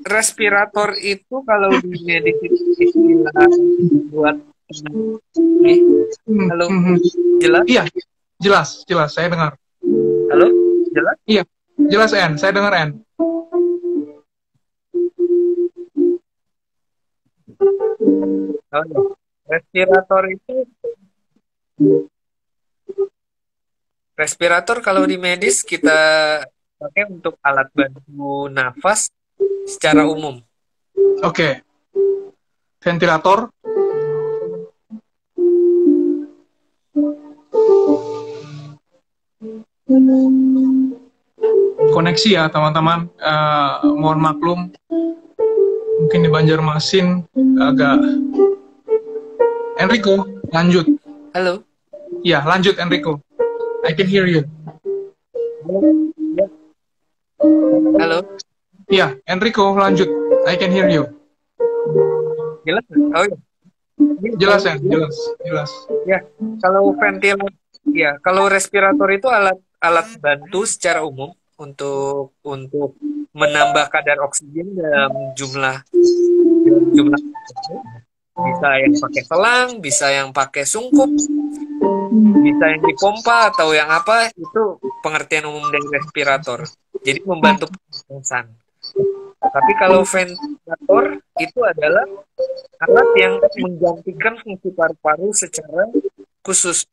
Respirator itu kalau di medis istilah buat halo, jelas? Iya, jelas. Saya dengar. Halo, jelas? Iya, jelas En. Saya dengar En. Respirator kalau di medis kita pakai untuk alat bantu nafas secara umum. Oke. Ventilator? Koneksi ya teman-teman, mohon maklum, mungkin di Banjarmasin agak. Enrico, lanjut. Halo. Ya, lanjut Enrico. I can hear you. Halo. Ya, Enrico, lanjut. I can hear you. Jelas? Oh iya. Jelas ya, jelas. Ya, kalau kalau respirator itu alat bantu secara umum untuk menambah kadar oksigen dalam jumlah bisa yang pakai selang, bisa yang pakai sungkup, bisa yang dipompa atau yang apa, itu pengertian umum dari respirator. Jadi membantu pernapasan. Tapi kalau ventilator itu adalah alat yang menggantikan fungsi paru-paru secara khusus.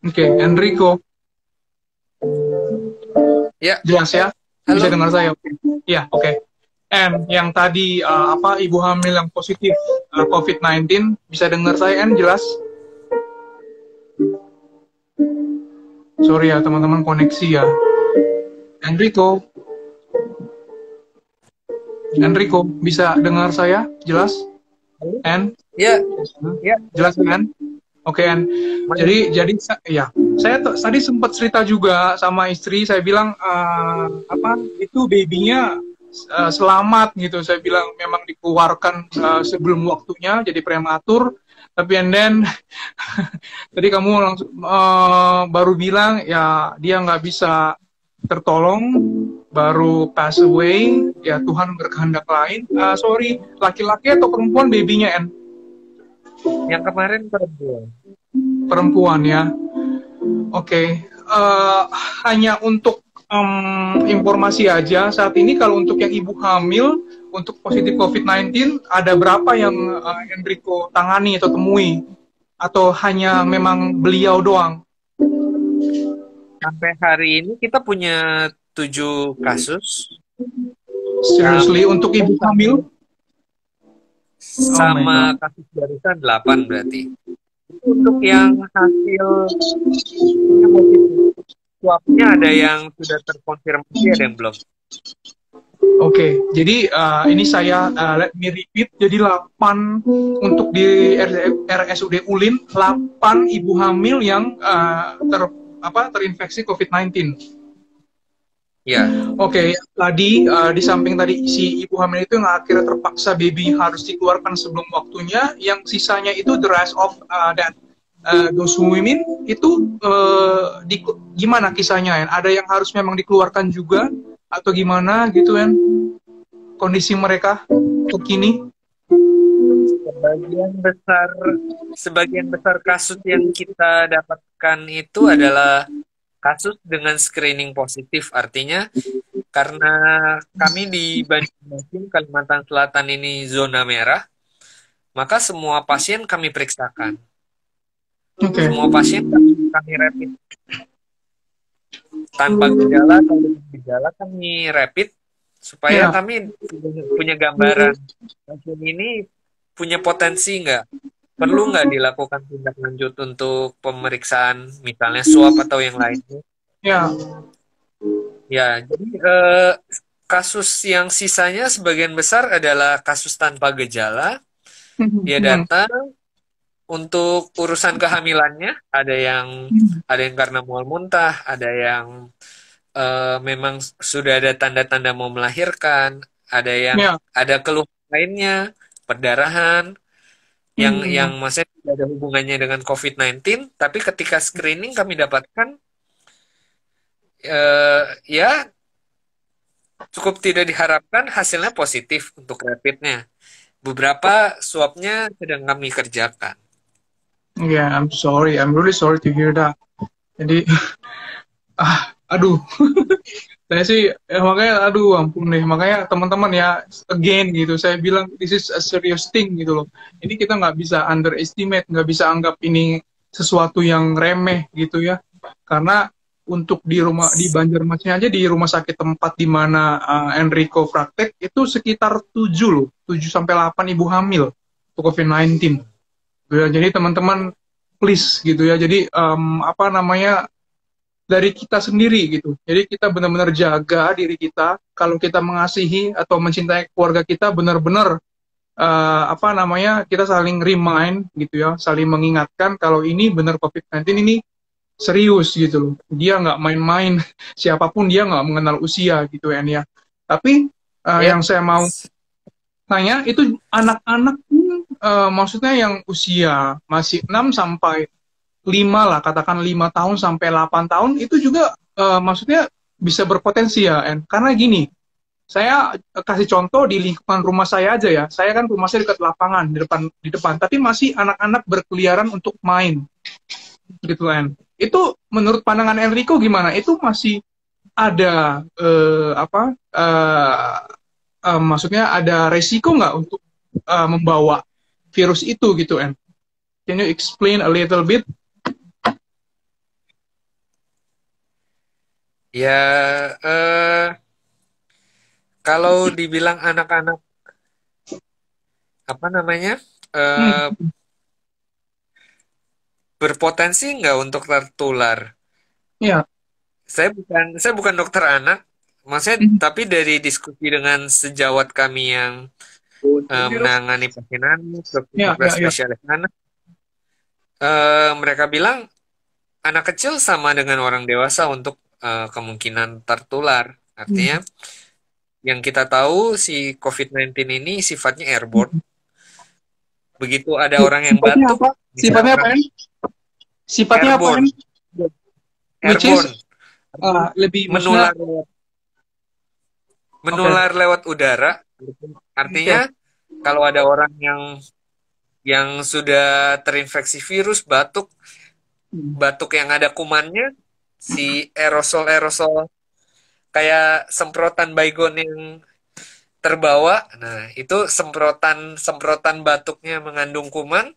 Oke, Enrico. Ya. Jelas ya? Halo? Bisa dengar saya? Ya, oke. En, yang tadi ibu hamil yang positif COVID-19, bisa dengar saya En, jelas? Sorry ya teman-teman, koneksi ya. Enrico, bisa dengar saya? Jelas? En? Ya. Jelas kan? Oke, En. Jadi ya, saya tadi sempat cerita juga sama istri, saya bilang itu babynya selamat gitu. Saya bilang memang dikeluarkan sebelum waktunya, jadi prematur. Tapi and then tadi kamu langsung baru bilang ya dia nggak bisa tertolong, baru pass away. Ya Tuhan berkehendak lain. Sorry, laki-laki atau perempuan babynya En? Yang kemarin perempuan. Perempuan ya. Oke. Hanya untuk informasi aja, saat ini kalau untuk yang ibu hamil untuk positif COVID-19 ada berapa yang Enrico tangani atau temui, atau hanya memang beliau doang? Sampai hari ini kita punya 7 kasus. Seriously, untuk ibu hamil? Sama kasus barusan 8 berarti. Untuk yang hasil swabnya ada yang sudah terkonfirmasi, ada yang belum. Oke, jadi ini saya let me repeat. Jadi 8 untuk di RSUD Ulin, 8 ibu hamil yang terinfeksi COVID-19. Ya. Oke, tadi di samping tadi si ibu hamil itu yang akhirnya terpaksa baby harus dikeluarkan sebelum waktunya, yang sisanya itu the rest of those women itu gimana kisahnya? Ada yang harus memang dikeluarkan juga atau gimana gitu kan? Kondisi mereka kini? Sebagian besar kasus yang kita dapatkan itu adalah kasus dengan screening positif. Artinya karena kami di Banjarmasin, Kalimantan Selatan ini zona merah, maka semua pasien kami periksakan. Okay. Semua pasien kami rapid. Tanpa gejala atau dengan gejala kami rapid supaya kami punya gambaran pasien ini punya potensi nggak, perlu nggak dilakukan tindak lanjut untuk pemeriksaan misalnya swab atau yang lainnya. Ya, jadi kasus yang sisanya sebagian besar adalah kasus tanpa gejala. Dia datang untuk urusan kehamilannya, ada yang karena mual muntah, ada yang memang sudah ada tanda-tanda mau melahirkan, ada yang ada keluhan lainnya, perdarahan, yang maksudnya tidak ada hubungannya dengan COVID-19, tapi ketika screening kami dapatkan ya cukup tidak diharapkan, hasilnya positif untuk rapidnya. Beberapa swabnya sedang kami kerjakan. Yeah, I'm really sorry to hear that. Jadi, aduh, saya sih makanya, aduh, ampun deh, makanya teman-teman ya, again gitu, saya bilang this is a serious thing gitu loh. Ini kita nggak bisa underestimate, nggak bisa anggap ini sesuatu yang remeh gitu ya, karena untuk di Banjarmasin aja, di rumah sakit tempat di mana Enrico praktek itu sekitar 7 sampai 8 ibu hamil untuk COVID-19. Gitu ya. Jadi teman-teman please gitu ya. Jadi apa namanya, dari kita sendiri gitu. Jadi kita benar-benar jaga diri kita. Kalau kita mengasihi atau mencintai keluarga kita, benar-benar apa namanya, kita saling remind gitu ya, saling mengingatkan kalau ini benar COVID-19 ini serius gitu loh. Dia nggak main-main. Siapapun dia nggak mengenal usia gitu ya. Tapi yang saya mau tanya itu anak-anak maksudnya yang usia masih 6 sampai 5 lah, katakan 5 tahun sampai 8 tahun itu juga maksudnya bisa berpotensi ya, karena gini, saya kasih contoh di lingkungan rumah saya aja ya. Saya kan rumah saya dekat lapangan di depan, tapi masih anak-anak berkeliaran untuk main gitu kan. Itu menurut pandangan Enrico gimana? Itu masih ada apa maksudnya ada resiko nggak untuk membawa virus itu gitu, En? Can you explain a little bit? Ya, kalau dibilang anak-anak apa namanya eh, Hmm. berpotensi nggak untuk tertular? Ya. Saya bukan dokter anak, maksudnya Hmm. tapi dari diskusi dengan sejawat kami yang menangani pasien anak, Ya, dokter ya, ya. spesialis anak, mereka bilang anak kecil sama dengan orang dewasa untuk kemungkinan tertular. Artinya, yang kita tahu si COVID-19 ini sifatnya airborne. Begitu ada orang yang Sifatnya batuk, apa? Sifatnya apa, misalkan En? Sifatnya apa, En? airborne, Which is airborne, artinya lebih maksudnya. menular Oke. menular lewat udara. Oke. Artinya, kalau ada orang yang sudah terinfeksi virus, batuk, batuk yang ada kumannya, si aerosol-aerosol kayak semprotan baygon yang terbawa. Nah, itu semprotan batuknya mengandung kuman,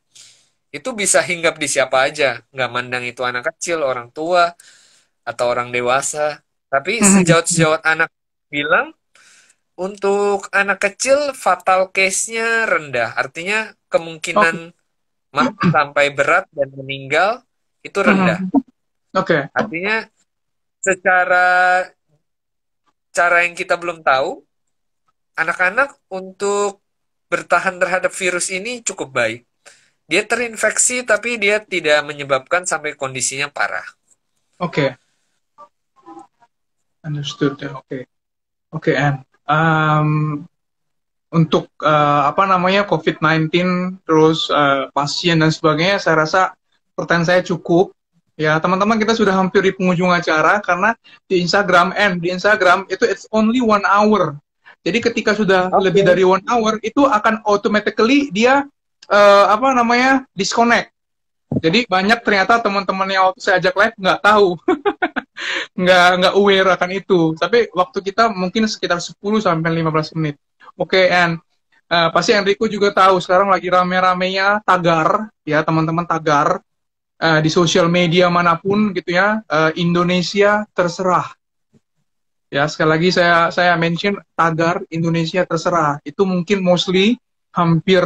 itu bisa hinggap di siapa aja. Nggak mandang itu anak kecil, orang tua, atau orang dewasa. Tapi sejawat-sejawat anak bilang, untuk anak kecil fatal case-nya rendah. Artinya Oke. kemungkinan sampai berat dan meninggal itu rendah. Oke. Artinya secara cara yang kita belum tahu, anak-anak untuk bertahan terhadap virus ini cukup baik. Dia terinfeksi tapi dia tidak menyebabkan sampai kondisinya parah. Oke. Understood. Oke. Oke, En. Untuk apa namanya COVID-19 terus pasien dan sebagainya, saya rasa pertanyaan saya cukup. Ya, teman-teman, kita sudah hampir di penghujung acara karena di Instagram itu it's only 1 hour. Jadi ketika sudah lebih Oke. dari 1 hour itu akan automatically dia apa namanya disconnect. Jadi banyak ternyata teman-teman yang waktu saya ajak live nggak tahu, nggak aware akan itu. Tapi waktu kita mungkin sekitar 10 sampai 15 menit. Oke, and pasti Enrico juga tahu sekarang lagi rame-ramenya tagar, ya teman-teman, tagar di sosial media manapun gitu ya, Indonesia terserah. Ya, sekali lagi saya mention tagar Indonesia terserah. Itu mungkin mostly hampir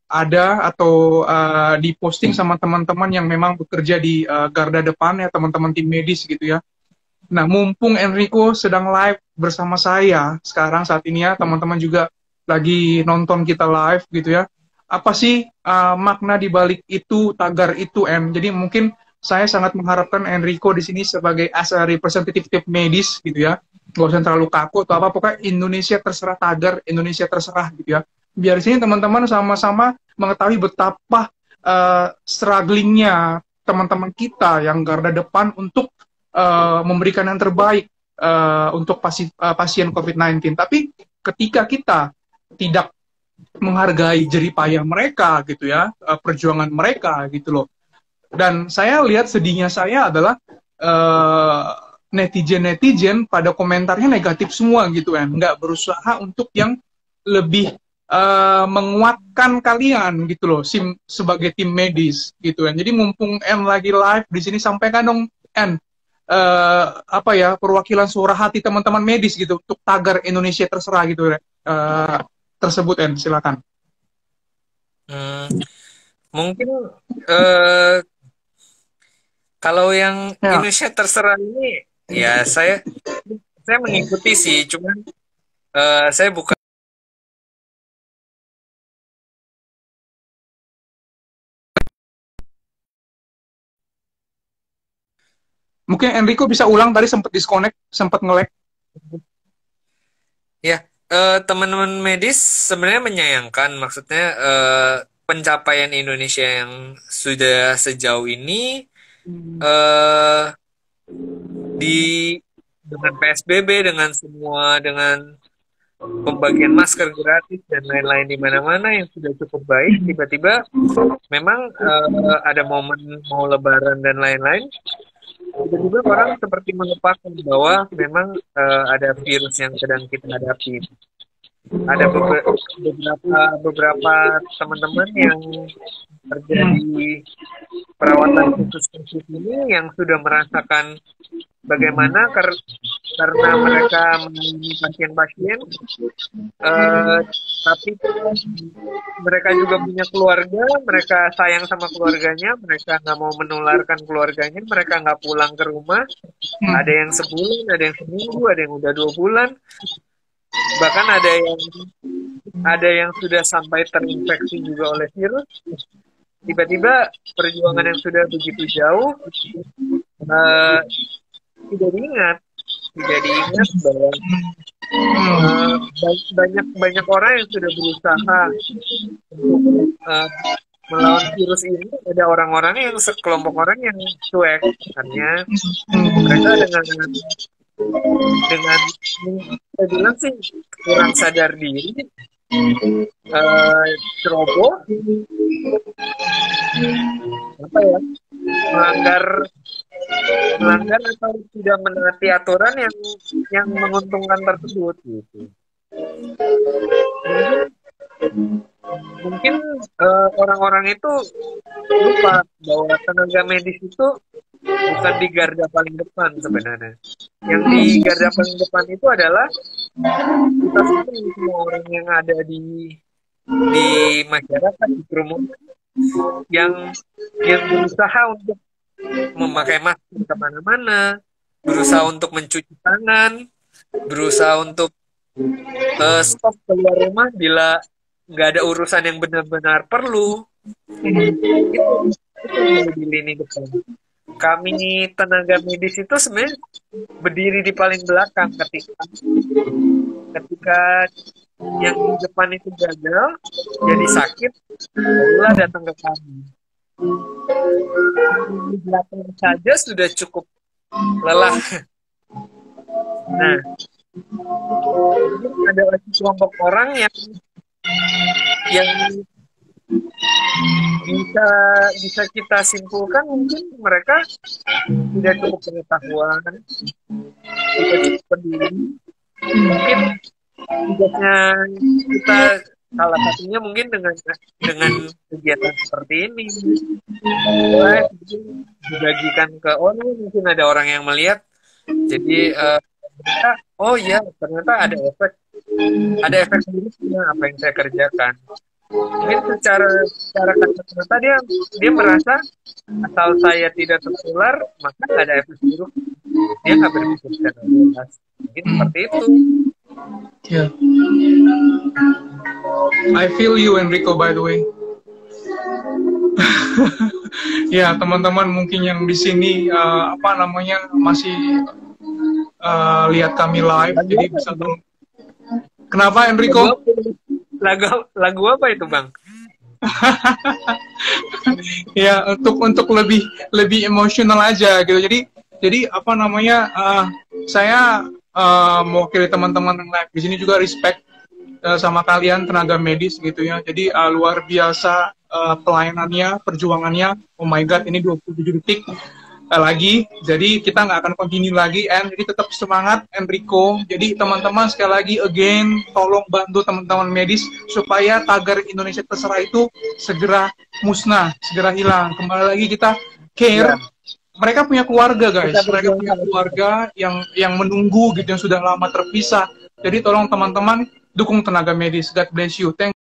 ada atau diposting sama teman-teman yang memang bekerja di garda depan ya, teman-teman tim medis gitu ya. Nah, mumpung Enrico sedang live bersama saya sekarang saat ini ya, teman-teman juga lagi nonton kita live gitu ya. Apa sih makna di balik itu, tagar itu, En? Jadi mungkin saya sangat mengharapkan Enrico di sini sebagai as a representative tim medis gitu ya. Gak usah terlalu kaku atau apa, pokoknya Indonesia terserah, tagar Indonesia terserah gitu ya. Biar di sini teman-teman sama-sama mengetahui betapa strugglingnya teman-teman kita yang garda depan untuk memberikan yang terbaik untuk pasien COVID-19. Tapi ketika kita tidak menghargai jeripaya mereka gitu ya, perjuangan mereka gitu loh. Dan saya lihat sedihnya saya adalah netizen-netizen pada komentarnya negatif semua gitu kan, nggak berusaha untuk yang lebih menguatkan kalian gitu loh, sebagai tim medis gitu kan. Jadi mumpung N lagi live di sini, sampaikan dong N apa ya, perwakilan suara hati teman-teman medis gitu untuk tagar Indonesia terserah gitu tersebut, En, silakan. Hmm, mungkin eh, kalau yang Ya, Indonesia terserah ini, ya saya mengikuti sih, cuman saya bukan. mungkin Enrico bisa ulang tadi sempat disconnect, sempat nge-lag. Ya, teman-teman medis sebenarnya menyayangkan, maksudnya pencapaian Indonesia yang sudah sejauh ini eh di dengan PSBB, dengan semua, dengan pembagian masker gratis dan lain-lain di mana-mana yang sudah cukup baik, tiba-tiba memang ada momen mau Lebaran dan lain-lain, tiba-tiba orang seperti melupakan bahwa memang ada virus yang sedang kita hadapi. Ada beberapa teman-teman yang terjadi perawatan khusus ini yang sudah merasakan bagaimana karena mereka menangani pasien-pasien, tapi mereka juga punya keluarga, mereka sayang sama keluarganya, mereka nggak mau menularkan keluarganya, mereka nggak pulang ke rumah. Ada yang sebulan, ada yang seminggu, ada yang udah 2 bulan, bahkan ada yang sudah sampai terinfeksi juga oleh virus. Tiba-tiba perjuangan yang sudah begitu jauh uh, tidak diingat bahwa banyak orang yang sudah berusaha untuk melawan virus ini. Ada orang-orang yang sekelompok orang yang cuek, artinya mereka dengan saya bilang sih kurang sadar diri, ceroboh, apa ya, melanggar atau tidak menaati aturan yang menguntungkan tersebut gitu. Mungkin orang-orang itu lupa bahwa tenaga medis itu bukan di garda paling depan sebenarnya. Yang di garda paling depan itu adalah kita semua orang yang ada di masyarakat, di kerumunan, yang berusaha untuk memakai masker kemana-mana, berusaha untuk mencuci tangan, berusaha untuk stop keluar rumah bila nggak ada urusan yang benar-benar perlu. Itu di lini depan. Kami tenaga medis itu sebenarnya berdiri di paling belakang ketika yang di depan itu gagal, jadi sakit, barulah datang ke kami. Di belakang saja sudah cukup lelah. Nah, ada lagi kelompok orang yang bisa kita simpulkan mungkin mereka tidak cukup pengetahuan, tidak cukup peduli. Mungkin tugasnya kita salah satunya mungkin dengan kegiatan seperti ini, dibagikan ke orang, mungkin ada orang yang melihat, jadi oh ya ternyata ada efek buruknya apa yang saya kerjakan. Mungkin secara kata-kata dia merasa asal saya tidak tertular maka nggak ada efek buruk, dia nggak berpikir secara luas. Mungkin seperti itu. Yeah. I feel you, Enrico, by the way. Ya, teman-teman mungkin yang di sini masih lihat kami live, jadi bisa Kenapa, Enrico? Lagu apa itu, Bang? Ya, untuk lebih emosional aja gitu. Jadi saya mewakili teman-teman yang live di sini juga respect sama kalian tenaga medis gitu ya. Jadi luar biasa pelayanannya, perjuangannya. Oh my god, ini 27 detik lagi. Jadi kita nggak akan continue lagi, jadi tetap semangat, Enrico. Jadi teman-teman sekali lagi again tolong bantu teman-teman medis supaya tagar Indonesia Terserah itu segera musnah, segera hilang. Kembali lagi kita care. Mereka punya keluarga, guys. Mereka punya keluarga yang menunggu gitu, yang sudah lama terpisah. Jadi tolong teman-teman dukung tenaga medis. God bless you. Thank